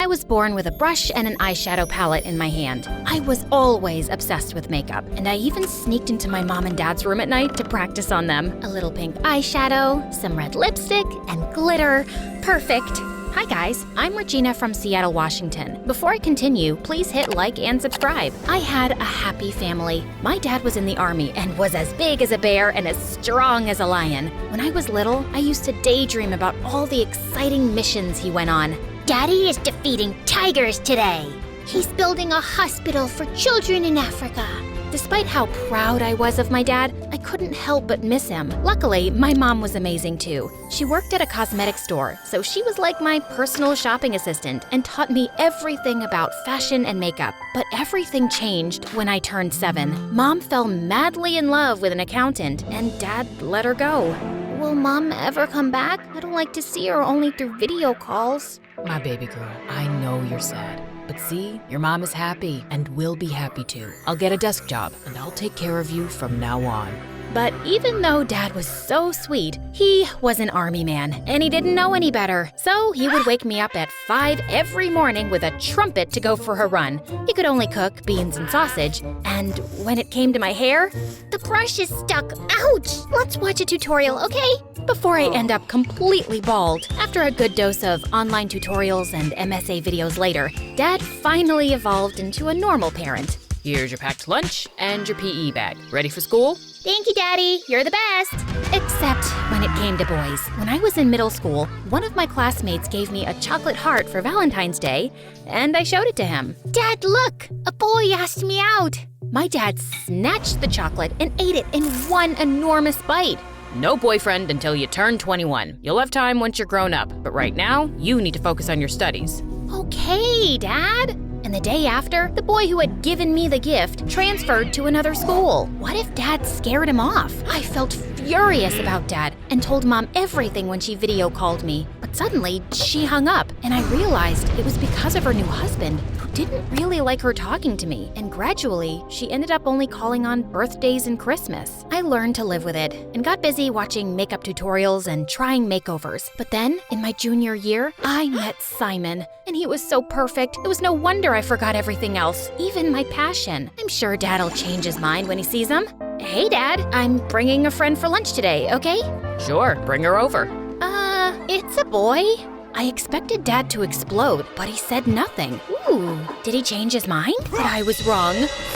I was born with a brush and an eyeshadow palette in my hand. I was always obsessed with makeup, and I even sneaked into my mom and dad's room at night to practice on them. A little pink eyeshadow, some red lipstick, and glitter. Perfect. Hi guys, I'm Regina from Seattle, Washington. Before I continue, please hit like and subscribe. I had a happy family. My dad was in the Army and was as big as a bear and as strong as a lion. When I was little, I used to daydream about all the exciting missions he went on. Daddy is defeating tigers today. He's building a hospital for children in Africa. Despite how proud I was of my dad, I couldn't help but miss him. Luckily, my mom was amazing too. She worked at a cosmetic store, so she was like my personal shopping assistant and taught me everything about fashion and makeup. But everything changed when I turned 7. Mom fell madly in love with an accountant, and Dad let her go. Will Mom ever come back? I don't like to see her only through video calls. My baby girl, I know you're sad. But see, your mom is happy and will be happy too. I'll get a desk job and I'll take care of you from now on. But even though Dad was so sweet, he was an Army man, and he didn't know any better. So he would wake me up at 5 every morning with a trumpet to go for a run. He could only cook beans and sausage, and when it came to my hair, The brush is stuck. Ouch! let's watch a tutorial, okay? Before I end up completely bald. After a good dose of online tutorials and MSA videos later, Dad finally evolved into a normal parent. Here's your packed lunch and your PE bag. Ready for school? Thank you, Daddy. You're the best. Except when it came to boys. When I was in middle school, one of my classmates gave me a chocolate heart for Valentine's Day, and I showed it to him. Dad, look! A boy asked me out. My dad snatched the chocolate and ate it in one enormous bite. No boyfriend until you turn 21. You'll have time once you're grown up, but right now, you need to focus on your studies. Okay, Dad. And the day after, the boy who had given me the gift transferred to another school. What if Dad scared him off? I felt furious about Dad and told Mom everything when she video called me. But suddenly, she hung up, and I realized it was because of her new husband, who didn't really like her talking to me. And gradually, she ended up only calling on birthdays and Christmas. I learned to live with it and got busy watching makeup tutorials and trying makeovers. But then, in my junior year, I met Simon, and he was so perfect. It was no wonder I forgot everything else, even my passion. I'm sure Dad'll change his mind when he sees him. Hey, Dad, I'm bringing a friend for lunch today, okay? Sure, bring her over. It's a boy. I expected Dad to explode, but he said nothing. Ooh, did he change his mind? But I was wrong.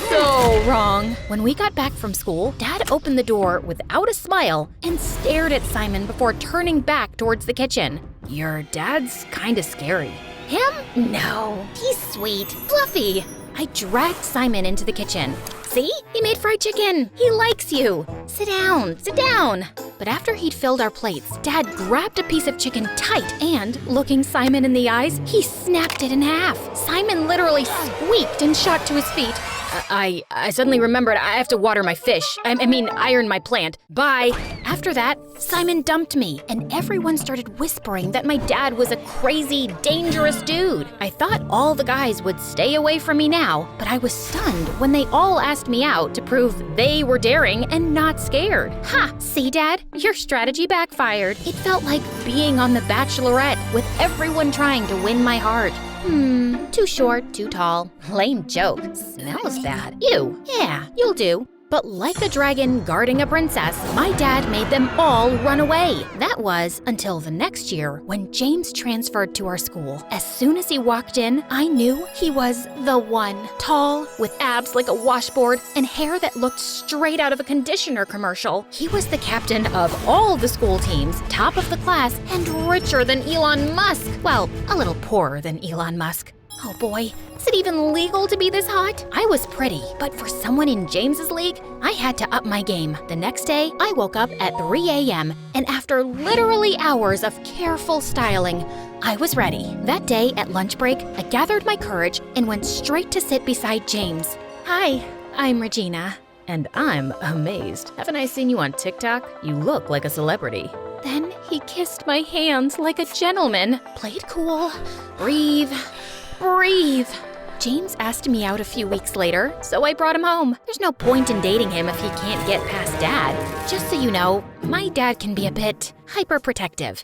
So wrong. When we got back from school, Dad opened the door without a smile and stared at Simon before turning back towards the kitchen. Your dad's kinda scary. Him? No, He's sweet. Fluffy. I dragged Simon into the kitchen. See? He made fried chicken. He likes you. Sit down, sit down. But after he'd filled our plates, Dad grabbed a piece of chicken tight and, looking Simon in the eyes, he snapped it in half. Simon literally squeaked and shot to his feet. I suddenly remembered I have to water my fish. I mean, iron my plant. Bye. After that, Simon dumped me, and everyone started whispering that my dad was a crazy, dangerous dude. I thought all the guys would stay away from me now, but I was stunned when they all asked me out to prove they were daring and not scared. Ha! See, Dad? Your strategy backfired. It felt like being on The Bachelorette, with everyone trying to win my heart. Too short, too tall. Lame joke. Smells bad. Ew. Yeah, you'll do. But like a dragon guarding a princess, my dad made them all run away. That was until the next year when James transferred to our school. As soon as he walked in, I knew he was the one. Tall, with abs like a washboard, and hair that looked straight out of a conditioner commercial. He was the captain of all the school teams, top of the class, and richer than Elon Musk. Well, a little poorer than Elon Musk. Oh boy, is it even legal to be this hot? I was pretty, but for someone in James's league, I had to up my game. The next day, I woke up at 3 a.m., and after literally hours of careful styling, I was ready. That day at lunch break, I gathered my courage and went straight to sit beside James. Hi, I'm Regina. And I'm amazed. Haven't I seen you on TikTok? You look like a celebrity. Then he kissed my hands like a gentleman. Played cool. Breathe. Breathe. James asked me out a few weeks later, so I brought him home. There's no point in dating him if he can't get past Dad. Just so you know, my dad can be a bit hyperprotective.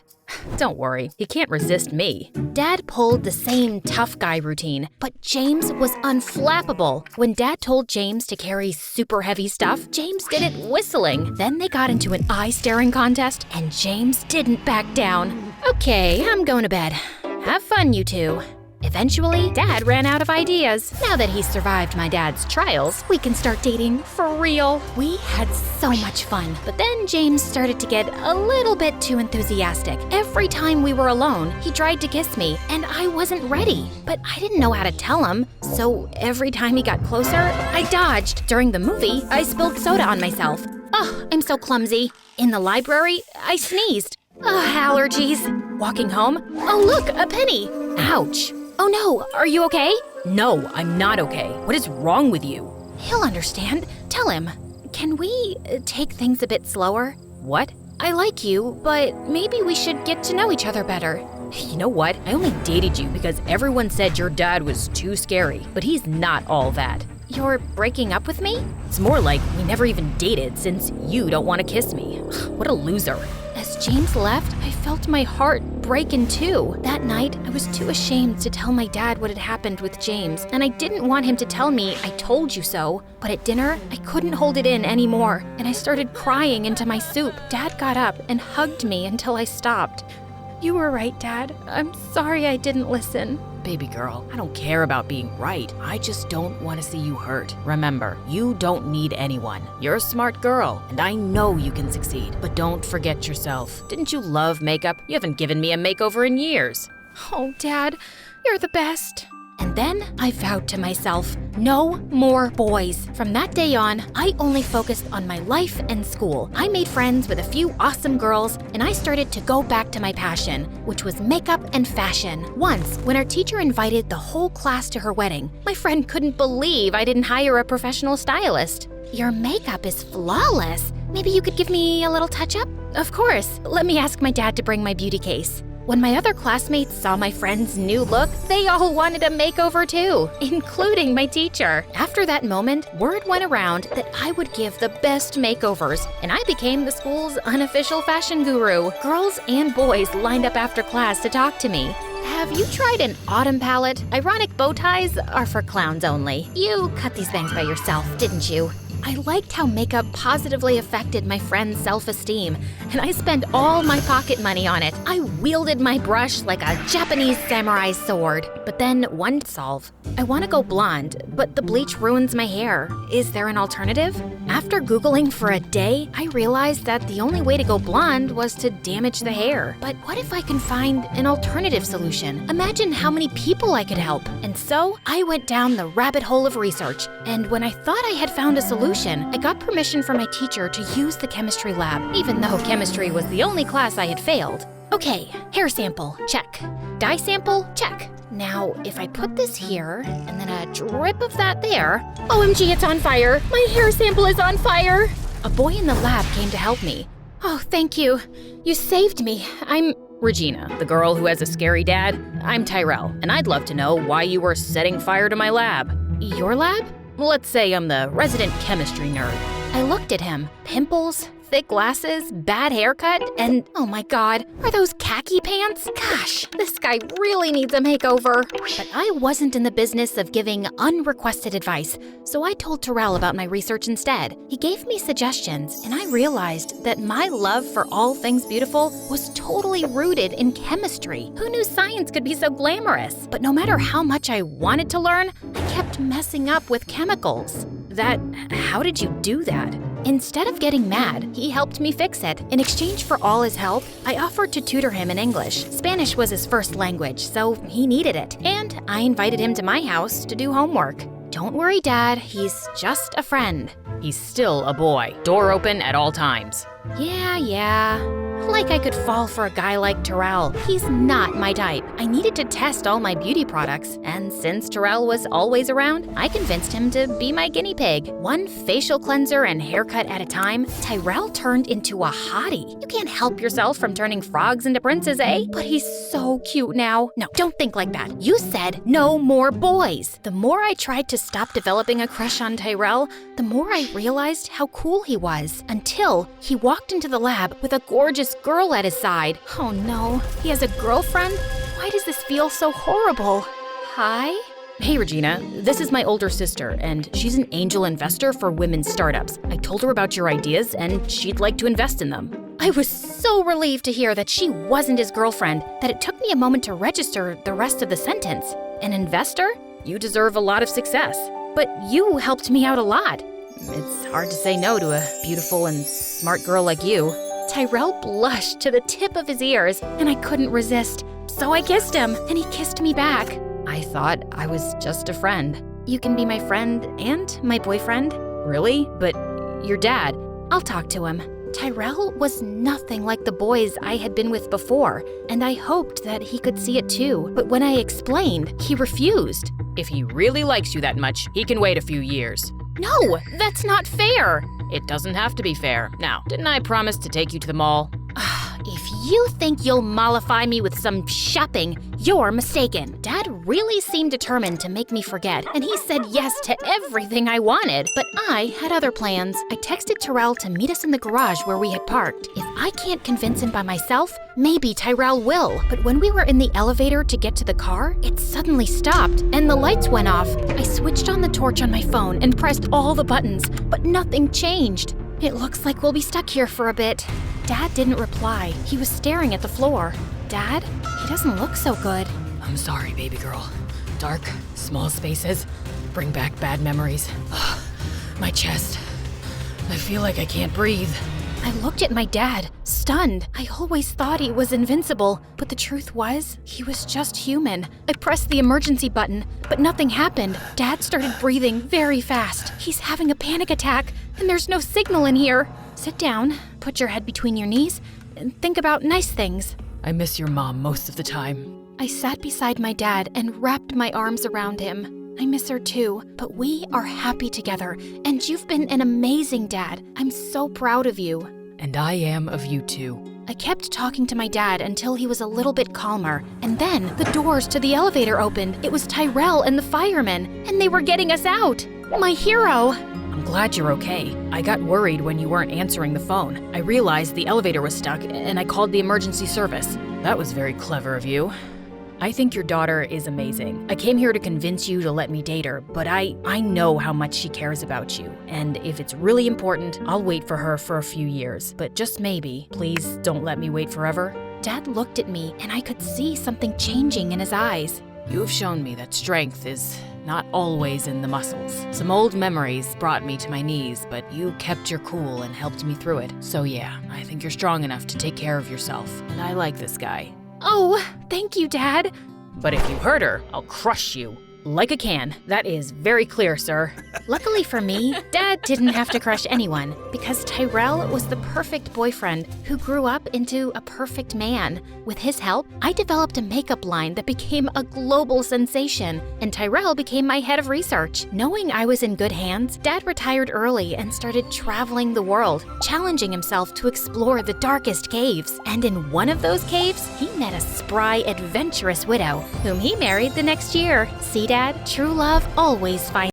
Don't worry, he can't resist me. Dad pulled the same tough guy routine, but James was unflappable. When Dad told James to carry super heavy stuff, James did it whistling. Then they got into an eye-staring contest, and James didn't back down. Okay, I'm going to bed. Have fun, you two. Eventually, Dad ran out of ideas. Now that he's survived my dad's trials, we can start dating for real. We had so much fun, but then James started to get a little bit too enthusiastic. Every time we were alone, he tried to kiss me, and I wasn't ready. But I didn't know how to tell him, so every time he got closer, I dodged. During the movie, I spilled soda on myself. Oh, I'm so clumsy. In the library, I sneezed. Allergies. Walking home, oh look, a penny. Ouch. Oh no, are you okay? No, I'm not okay. What is wrong with you? He'll understand. Tell him. Can we take things a bit slower? What? I like you, but maybe we should get to know each other better. You know what? I only dated you because everyone said your dad was too scary, but he's not all that. You're breaking up with me? It's more like we never even dated since you don't want to kiss me. What a loser. As James left, I felt my heart break in two. That night, I was too ashamed to tell my dad what had happened with James, and I didn't want him to tell me I told you so. But at dinner, I couldn't hold it in anymore, and I started crying into my soup. Dad got up and hugged me until I stopped. You were right, Dad. I'm sorry I didn't listen. Baby girl, I don't care about being right. I just don't want to see you hurt. Remember, you don't need anyone. You're a smart girl, and I know you can succeed. But don't forget yourself. Didn't you love makeup? You haven't given me a makeover in years. Oh, Dad, you're the best. And then I vowed to myself, no more boys. From that day on, I only focused on my life and school. I made friends with a few awesome girls, and I started to go back to my passion, which was makeup and fashion. Once, when our teacher invited the whole class to her wedding, my friend couldn't believe I didn't hire a professional stylist. Your makeup is flawless. Maybe you could give me a little touch-up? Of course. Let me ask my dad to bring my beauty case. When my other classmates saw my friend's new look, they all wanted a makeover too, including my teacher. After that moment, word went around that I would give the best makeovers, and I became the school's unofficial fashion guru. Girls and boys lined up after class to talk to me. Have you tried an autumn palette? Ironic bow ties are for clowns only. You cut these bangs by yourself, didn't you? I liked how makeup positively affected my friend's self-esteem, and I spent all my pocket money on it. I wielded my brush like a Japanese samurai sword. But then one solve. I want to go blonde, but the bleach ruins my hair. Is there an alternative? After Googling for a day, I realized that the only way to go blonde was to damage the hair. But what if I can find an alternative solution? Imagine how many people I could help. And so I went down the rabbit hole of research, and when I thought I had found a solution, I got permission from my teacher to use the chemistry lab, even though chemistry was the only class I had failed. Okay, hair sample, check. Dye sample, check. Now, if I put this here, and then a drip of that there, OMG, it's on fire! My hair sample is on fire! A boy in the lab came to help me. Oh, thank you. You saved me. I'm Regina, the girl who has a scary dad. I'm Tyrell, and I'd love to know why you were setting fire to my lab. Your lab? Let's say I'm the resident chemistry nerd. I looked at him. Pimples, thick glasses, bad haircut, and oh my god, are those khaki pants? Gosh, this guy really needs a makeover. But I wasn't in the business of giving unrequested advice, so I told Tyrell about my research instead. He gave me suggestions, and I realized that my love for all things beautiful was totally rooted in chemistry. Who knew science could be so glamorous? But no matter how much I wanted to learn, I kept messing up with chemicals. How did you do that? Instead of getting mad, he helped me fix it. In exchange for all his help, I offered to tutor him in English. Spanish was his first language, so he needed it. And I invited him to my house to do homework. Don't worry, Dad, he's just a friend. He's still a boy. Door open at all times. Yeah. Like I could fall for a guy like Tyrell. He's not my type. I needed to test all my beauty products, and since Tyrell was always around, I convinced him to be my guinea pig. One facial cleanser and haircut at a time, Tyrell turned into a hottie. You can't help yourself from turning frogs into princes, eh? But he's so cute now. No, don't think like that. You said no more boys. The more I tried to stop developing a crush on Tyrell, the more I realized how cool he was, until he walked into the lab with a gorgeous this girl at his side. Oh no, he has a girlfriend? Why does this feel so horrible? Hi? Hey Regina, this is my older sister, and she's an angel investor for women's startups. I told her about your ideas, and she'd like to invest in them. I was so relieved to hear that she wasn't his girlfriend that it took me a moment to register the rest of the sentence. An investor? You deserve a lot of success. But you helped me out a lot. It's hard to say no to a beautiful and smart girl like you. Tyrell blushed to the tip of his ears, and I couldn't resist. So I kissed him, and he kissed me back. I thought I was just a friend. You can be my friend and my boyfriend. Really? But your dad. I'll talk to him. Tyrell was nothing like the boys I had been with before, and I hoped that he could see it too. But when I explained, he refused. If he really likes you that much, he can wait a few years. No, that's not fair. It doesn't have to be fair. Now, didn't I promise to take you to the mall? If you think you'll mollify me with some shopping, you're mistaken. Dad really seemed determined to make me forget, and he said yes to everything I wanted. But I had other plans. I texted Tyrell to meet us in the garage where we had parked. If I can't convince him by myself, maybe Tyrell will. But when we were in the elevator to get to the car, it suddenly stopped, and the lights went off. I switched on the torch on my phone and pressed all the buttons, but nothing changed. It looks like we'll be stuck here for a bit. Dad didn't reply. He was staring at the floor. Dad, he doesn't look so good. I'm sorry, baby girl. Dark, small spaces bring back bad memories. My chest. I feel like I can't breathe. I looked at my dad, stunned. I always thought he was invincible, but the truth was, he was just human. I pressed the emergency button, but nothing happened. Dad started breathing very fast. He's having a panic attack, and there's no signal in here. Sit down, put your head between your knees, and think about nice things. I miss your mom most of the time. I sat beside my dad and wrapped my arms around him. I miss her too, but we are happy together, and you've been an amazing dad. I'm so proud of you. And I am of you too. I kept talking to my dad until he was a little bit calmer, and then the doors to the elevator opened. It was Tyrell and the firemen, and they were getting us out. My hero! I'm glad you're okay. I got worried when you weren't answering the phone. I realized the elevator was stuck, and I called the emergency service. That was very clever of you. I think your daughter is amazing. I came here to convince you to let me date her, but I know how much she cares about you. And if it's really important, I'll wait for her for a few years. But just maybe, please don't let me wait forever. Dad looked at me, and I could see something changing in his eyes. You have shown me that strength is not always in the muscles. Some old memories brought me to my knees, but you kept your cool and helped me through it. So yeah, I think you're strong enough to take care of yourself. And I like this guy. Oh, thank you, Dad. But if you hurt her, I'll crush you. Like a can. That is very clear, sir. Luckily for me, Dad didn't have to crush anyone because Tyrell was the perfect boyfriend who grew up into a perfect man. With his help, I developed a makeup line that became a global sensation, and Tyrell became my head of research. Knowing I was in good hands, Dad retired early and started traveling the world, challenging himself to explore the darkest caves. And in one of those caves, he met a spry, adventurous widow, whom he married the next year. See, Dad, true love always finds